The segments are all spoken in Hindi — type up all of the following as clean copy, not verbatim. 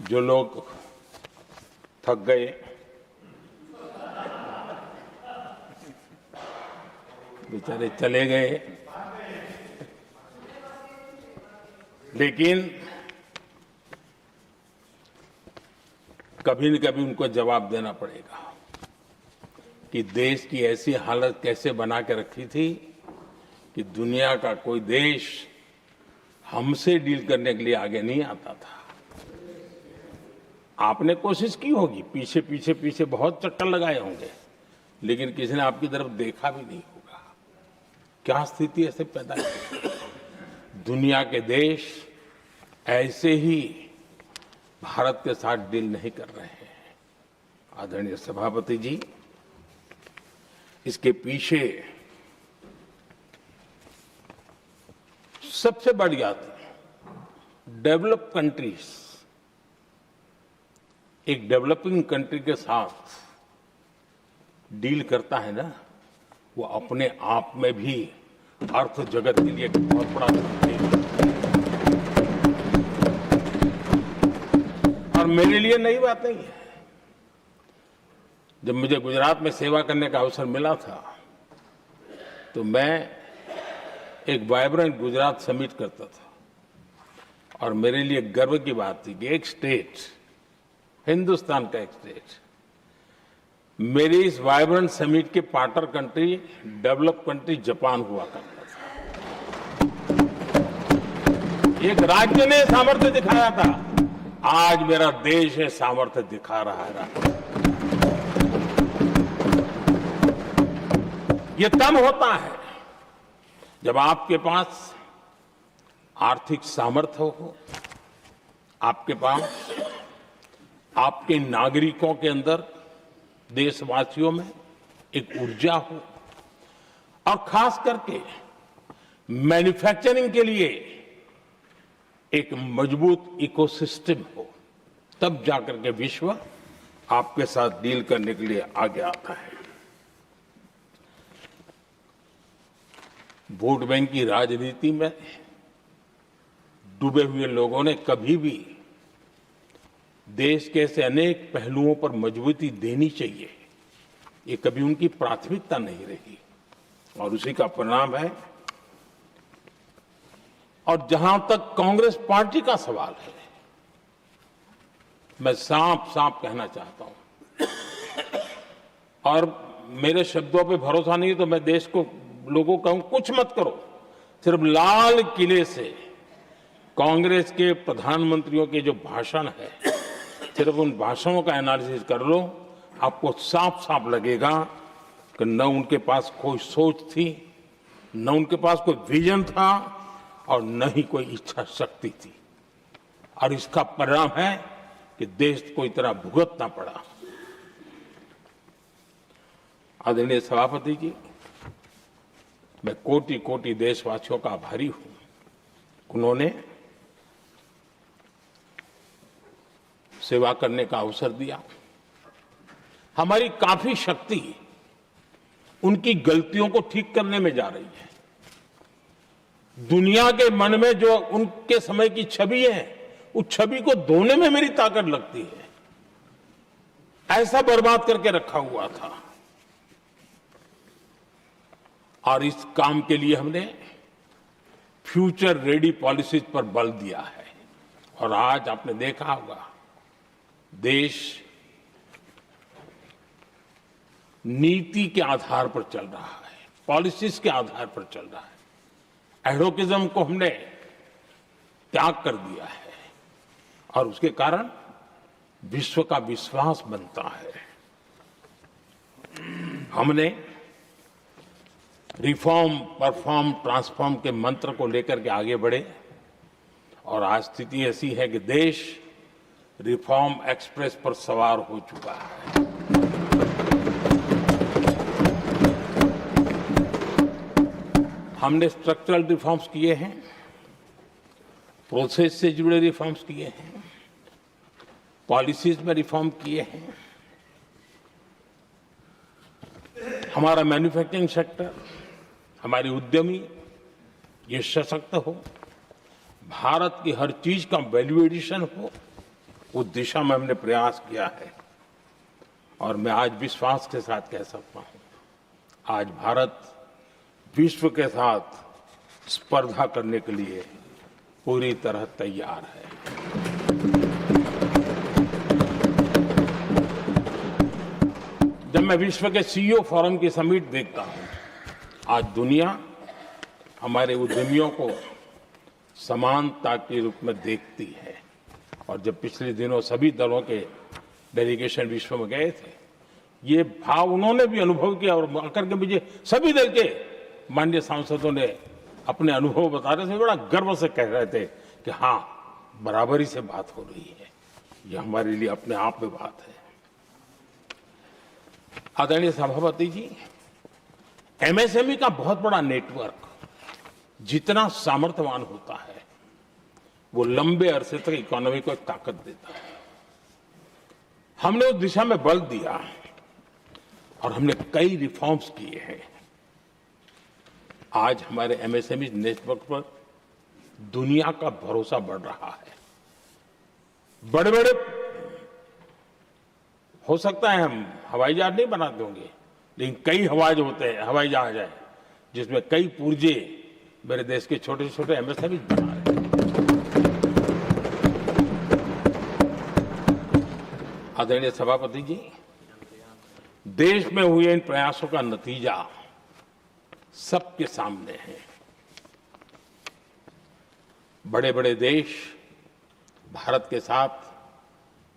जो लोग थक गए, बेचारे चले गए, लेकिन कभी न कभी उनको जवाब देना पड़ेगा कि देश की ऐसी हालत कैसे बना के रखी थी कि दुनिया का कोई देश हमसे डील करने के लिए आगे नहीं आता था। आपने कोशिश की होगी, पीछे पीछे पीछे बहुत चक्कर लगाए होंगे, लेकिन किसी ने आपकी तरफ देखा भी नहीं होगा। क्या स्थिति ऐसे पैदा की? दुनिया के देश ऐसे ही भारत के साथ डील नहीं कर रहे हैं। आदरणीय सभापति जी, इसके पीछे सबसे बड़ी बात, डेवलप कंट्रीज एक डेवलपिंग कंट्री के साथ डील करता है ना, वो अपने आप में भी अर्थ जगत के लिए एक बहुत बड़ा है। और मेरे लिए नई बात नहीं है। जब मुझे गुजरात में सेवा करने का अवसर मिला था तो मैं एक वाइब्रेंट गुजरात समिट करता था और मेरे लिए गर्व की बात थी कि एक स्टेट, हिंदुस्तान का एक स्टेट, मेरे इस वाइब्रेंट समिट के partner country, develop country Japan हुआ करता था। एक राज्य ने सामर्थ्य दिखाया था, आज मेरा देश है सामर्थ्य दिखा रहा है। ये तब होता है जब आपके पास आर्थिक सामर्थ्य हो, आपके पास आपके नागरिकों के अंदर, देशवासियों में एक ऊर्जा हो, और खास करके मैन्युफैक्चरिंग के लिए एक मजबूत इकोसिस्टम हो, तब जाकर के विश्व आपके साथ डील करने के लिए आगे आता है। वोट बैंक की राजनीति में डूबे हुए लोगों ने कभी भी देश के ऐसे अनेक पहलुओं पर मजबूती देनी चाहिए, ये कभी उनकी प्राथमिकता नहीं रही, और उसी का परिणाम है। और जहां तक कांग्रेस पार्टी का सवाल है, मैं साफ साफ कहना चाहता हूं, और मेरे शब्दों पे भरोसा नहीं तो मैं देश को, लोगों को कहूं कुछ मत करो, सिर्फ लाल किले से कांग्रेस के प्रधानमंत्रियों के जो भाषण है, सिर्फ उन भाषणों का एनालिसिस कर लो, आपको साफ साफ लगेगा कि न उनके पास कोई सोच थी, न उनके पास कोई विजन था, और न ही कोई इच्छा शक्ति थी। और इसका परिणाम है कि देश को इतना भुगतना पड़ा। आदरणीय सभापति जी, मैं कोटि कोटि देशवासियों का आभारी हूं। उन्होंने सेवा करने का अवसर दिया। हमारी काफी शक्ति उनकी गलतियों को ठीक करने में जा रही है। दुनिया के मन में जो उनके समय की छवि है, उस छवि को धोने में मेरी ताकत लगती है। ऐसा बर्बाद करके रखा हुआ था, और इस काम के लिए हमने फ्यूचर रेडी पॉलिसीज पर बल दिया है। और आज आपने देखा होगा, देश नीति के आधार पर चल रहा है, पॉलिसीज के आधार पर चल रहा है। एडोकिज्म को हमने त्याग कर दिया है, और उसके कारण विश्व का विश्वास बनता है। हमने रिफॉर्म, परफॉर्म, ट्रांसफॉर्म के मंत्र को लेकर के आगे बढ़े, और आज स्थिति ऐसी है कि देश रिफॉर्म एक्सप्रेस पर सवार हो चुका है। हमने स्ट्रक्चरल रिफॉर्म्स किए हैं, प्रोसेस से जुड़े रिफॉर्म्स किए हैं, पॉलिसीज में रिफॉर्म किए हैं। हमारा मैन्युफैक्चरिंग सेक्टर, हमारे उद्यमी ये सशक्त हो, भारत की हर चीज का वैल्यू एडिशन हो, उस दिशा में हमने प्रयास किया है और मैं आज विश्वास के साथ कह सकता हूं, आज भारत विश्व के साथ स्पर्धा करने के लिए पूरी तरह तैयार है। जब मैं विश्व के सीईओ फोरम की समिट देखता हूं, आज दुनिया हमारे उद्यमियों को समानता के रूप में देखती है। और जब पिछले दिनों सभी दलों के डेलीगेशन विश्व में गए थे, ये भाव उन्होंने भी अनुभव किया और आकर के मुझे सभी दल के माननीय सांसदों ने अपने अनुभव बता रहे थे, बड़ा गर्व से कह रहे थे कि हाँ, बराबरी से बात हो रही है। ये हमारे लिए अपने आप में बात है। आदरणीय सभापति जी, एमएसएमई का बहुत बड़ा नेटवर्क जितना सामर्थ्यवान होता है, वो लंबे अरसे तक इकोनॉमी को एक ताकत देता है। हमने उस दिशा में बल दिया और हमने कई रिफॉर्म्स किए हैं। आज हमारे एमएसएमई नेटवर्क पर दुनिया का भरोसा बढ़ रहा है। बड़े बड़े हो सकता है हम हवाई जहाज नहीं बनाते होंगे, लेकिन कई हवाई जहाज हैं जिसमें कई पुर्जे मेरे देश के छोटे छोटे एमएसएमई बना रहे हैं। आदरणीय सभापति जी, देश में हुए इन प्रयासों का नतीजा सबके सामने है। बड़े बड़े देश भारत के साथ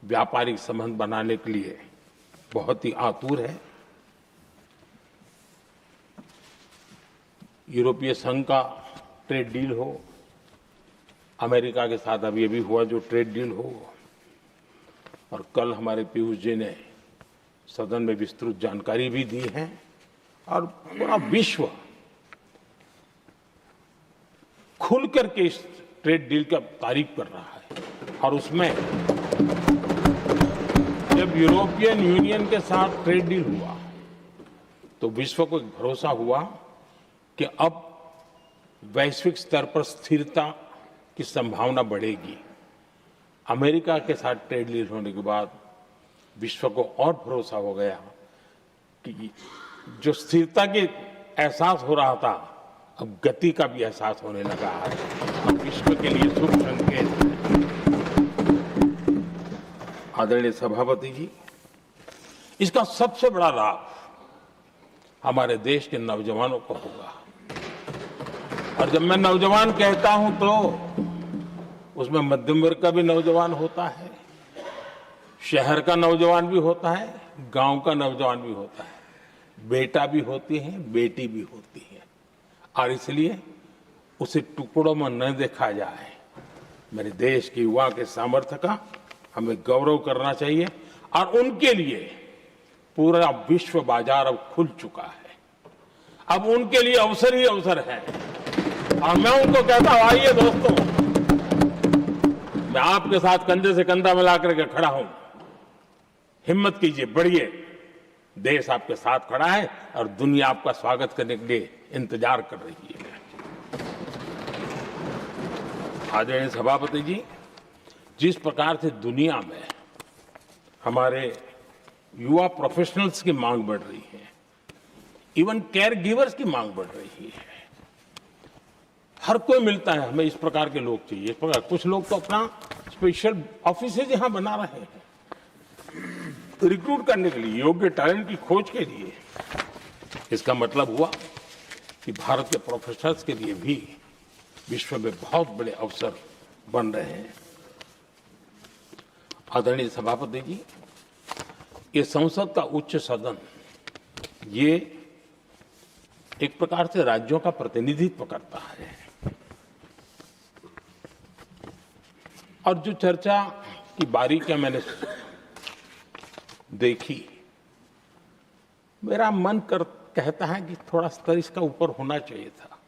व्यापारिक संबंध बनाने के लिए बहुत ही आतुर है। यूरोपीय संघ का ट्रेड डील हो, अमेरिका के साथ अभी हुआ जो ट्रेड डील हो, और कल हमारे पीयूष जी ने सदन में विस्तृत जानकारी भी दी है। और पूरा विश्व खुल करके इस ट्रेड डील का तारीफ कर रहा है। और उसमें जब यूरोपियन यूनियन के साथ ट्रेड डील हुआ तो विश्व को एक भरोसा हुआ कि अब वैश्विक स्तर पर स्थिरता की संभावना बढ़ेगी। अमेरिका के साथ ट्रेड डील होने के बाद विश्व को और भरोसा हो गया कि जो स्थिरता की एहसास हो रहा था, अब गति का भी एहसास होने लगा है। अब विश्व के लिए शुभ संकेत है। आदरणीय सभापति जी, इसका सबसे बड़ा लाभ हमारे देश के नौजवानों को होगा। और जब मैं नौजवान कहता हूं तो उसमें मध्यम वर्ग का भी नौजवान होता है, शहर का नौजवान भी होता है, गांव का नौजवान भी होता है, बेटा भी होती है, बेटी भी होती है। और इसलिए उसे टुकड़ों में न देखा जाए। मेरे देश के युवा के सामर्थ्य का हमें गौरव करना चाहिए। और उनके लिए पूरा विश्व बाजार अब खुल चुका है। अब उनके लिए अवसर ही अवसर है। और मैं उनको कहता हूं, आइए दोस्तों, मैं आपके साथ कंधे से कंधा मिला करके खड़ा हूं। हिम्मत कीजिए, बढ़िए। देश आपके साथ खड़ा है और दुनिया आपका स्वागत करने के लिए इंतजार कर रही है। आदरणीय सभापति जी, जिस प्रकार से दुनिया में हमारे युवा प्रोफेशनल्स की मांग बढ़ रही है, इवन केयर गिवर्स की मांग बढ़ रही है। हर कोई मिलता है, हमें इस प्रकार के लोग चाहिए। इस प्रकार कुछ लोग तो अपना स्पेशल ऑफिस यहां बना रहे हैं रिक्रूट करने के लिए, योग्य टैलेंट की खोज के लिए। इसका मतलब हुआ कि भारत के प्रोफेशनल्स के लिए भी विश्व में बहुत बड़े अवसर बन रहे हैं। आदरणीय सभापति जी, ये संसद का उच्च सदन, ये एक प्रकार से राज्यों का प्रतिनिधित्व करता है। और जो चर्चा की बारीकियां मैंने देखी, मेरा मन कहता है कि थोड़ा स्तर इसका ऊपर होना चाहिए था।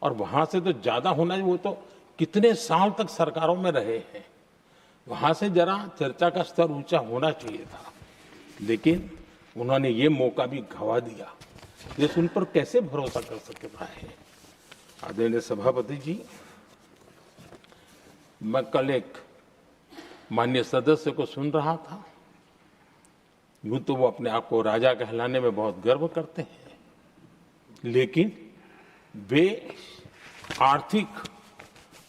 और वहां से तो ज्यादा होना चाहिए। वो तो कितने साल तक सरकारों में रहे हैं, वहां से जरा चर्चा का स्तर ऊंचा होना चाहिए था। लेकिन उन्होंने ये मौका भी गंवा दिया। देश उन पर कैसे भरोसा कर सकता है। आदरणीय सभापति जी, मैं कल एक माननीय सदस्य को सुन रहा था, यूं तो वो अपने आप को राजा कहलाने में बहुत गर्व करते हैं, लेकिन वे आर्थिक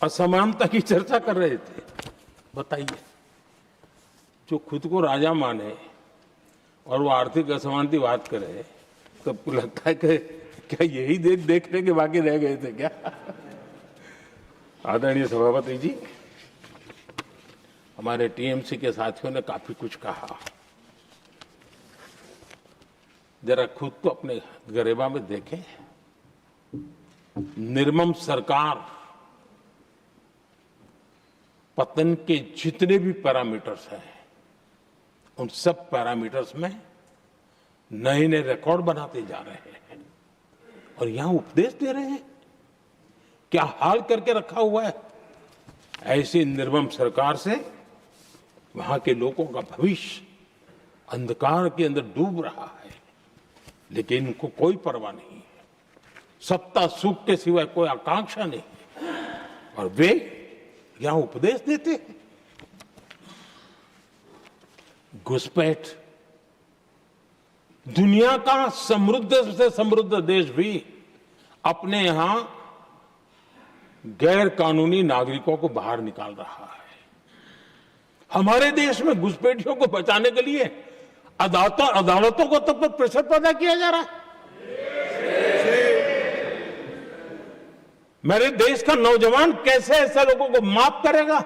असमानता की चर्चा कर रहे थे। बताइए, जो खुद को राजा माने और वो आर्थिक असमानता की बात करे, तो आपको लगता है कि क्या यही देखने के बाकी रह गए थे क्या? आदरणीय सभापति जी, हमारे टीएमसी के साथियों ने काफी कुछ कहा। जरा खुद को अपने गरेबा में देखें। निर्मम सरकार पतन के जितने भी पैरामीटर्स हैं, उन सब पैरामीटर्स में नए नए रिकॉर्ड बनाते जा रहे हैं और यहां उपदेश दे रहे हैं। क्या हाल करके रखा हुआ है। ऐसी निर्मम सरकार से वहां के लोगों का भविष्य अंधकार के अंदर डूब रहा है, लेकिन इनको कोई परवाह नहीं है। सत्ता सुख के सिवाय कोई आकांक्षा नहीं है और वे यहां उपदेश देते हैं। घुसपैठ, दुनिया का समृद्ध से समृद्ध देश भी अपने यहां गैर कानूनी नागरिकों को बाहर निकाल रहा है। हमारे देश में घुसपैठियों को बचाने के लिए अदालतों को तब तक प्रेशर पैदा किया जा रहा है। मेरे देश का नौजवान कैसे ऐसे लोगों को माफ करेगा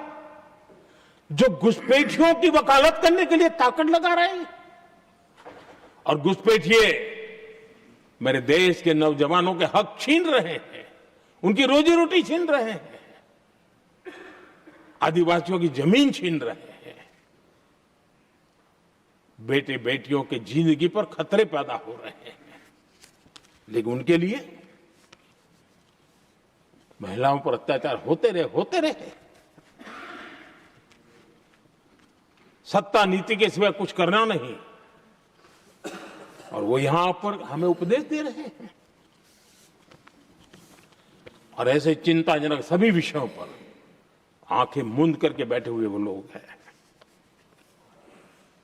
जो घुसपैठियों की वकालत करने के लिए ताकत लगा रहे हैं। और घुसपैठिए मेरे देश के नौजवानों के हक छीन रहे हैं, उनकी रोजी रोटी छीन रहे हैं, आदिवासियों की जमीन छीन रहे हैं। बेटे बेटियों के जिंदगी पर खतरे पैदा हो रहे हैं, लेकिन उनके लिए महिलाओं पर अत्याचार होते रहे। सत्ता नीति के सिवा कुछ करना नहीं, और वो यहां पर हमें उपदेश दे रहे हैं। और ऐसे चिंताजनक सभी विषयों पर आंखें मूंद करके बैठे हुए वो लोग हैं।